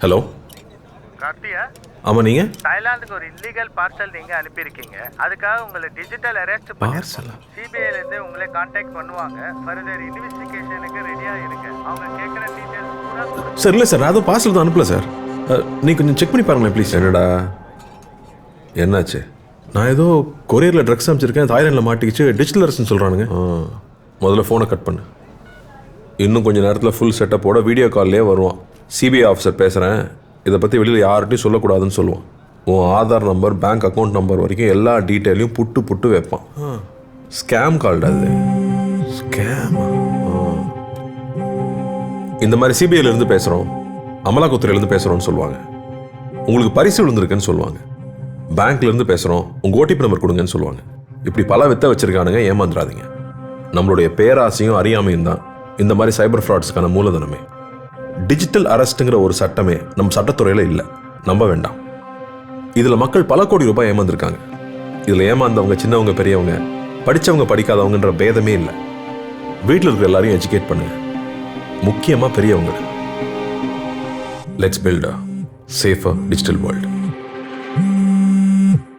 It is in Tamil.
ஹலோ கார்த்தியா, ஆமாம் நீங்கள் தாய்லாந்துக்கு ஒரு இல்லீகல் பார்சல் நீங்க அனுப்பியிருக்கீங்க. அதுக்காக உங்களை டிஜிட்டல் அரெஸ்ட் பார்சலா? சிபிஐல இருந்து உங்களை கான்டாக்ட் பண்ணுவாங்க. ஃபர்தர் இன்வெஸ்டிகேஷனுக்கு ரெடியா இருங்க. அவங்க கேட்குற டீடைல்ஸ் பூரா சார் இல்லை சார், நான் அதுவும் பார்சல் தான் அனுப்பல சார். நீ கொஞ்சம் செக் பண்ணி பாருங்களேன் ப்ளீஸ். என்னடா என்னாச்சு? நான் ஏதோ கொரியரில் ட்ரக்ஸ் அனுப்பிச்சிருக்கேன், தாய்லாண்டில் மாட்டிக்கிச்சு, டிஜிட்டல் அரெஸ்ட்னு சொல்கிறானுங்க. முதல்ல ஃபோனை கட் பண்ணு. இன்னும் கொஞ்சம் நேரத்தில் ஃபுல் செட்டப்போட வீடியோ கால்லே வருவான். சிபிஐ ஆஃபீஸர் பேசுகிறேன், இதை பற்றி வெளியில் யார்கிட்டையும் சொல்லக்கூடாதுன்னு சொல்லுவான். உன் Aadhaar number, bank account number வரைக்கும் எல்லா டீட்டெயிலையும் புட்டு புட்டு வைப்பான். ஸ்கேம் கால்டு அது. ஸ்கேம். இந்த மாதிரி சிபிஐலேருந்து பேசுகிறோம், அமலாக்கத்துறையிலேருந்து பேசுகிறோன்னு சொல்லுவாங்க. உங்களுக்கு பரிசு விழுந்திருக்குன்னு சொல்லுவாங்க. பேங்க்லேருந்து பேசுகிறோம், உங்கள் ஓடிபி நம்பர் கொடுங்கன்னு சொல்லுவாங்க. இப்படி பல வித்த வச்சுருக்கானுங்க, ஏமாந்துடாதீங்க. நம்மளுடைய பேராசையும் அறியாமையும் தான் இந்த மாதிரி சைபர் ஃப்ராட்ஸ்க்கான மூலதனமே. டிஜிட்டல் அரெஸ்ட்டுங்கிற ஒரு சட்டமே நம்ம சட்டத்துறையில் இல்லை, நம்ப வேண்டாம். இதில் மக்கள் பல கோடி ரூபாய் ஏமாந்துருக்காங்க. இதில் ஏமாந்தவங்க சின்னவங்க பெரியவங்க, படித்தவங்க படிக்காதவங்கன்ற பேதமே இல்லை. வீட்டில் இருக்கிற எல்லாரையும் எஜுகேட் பண்ணுங்க, முக்கியமாக பெரியவங்க. Let's build a safer digital world.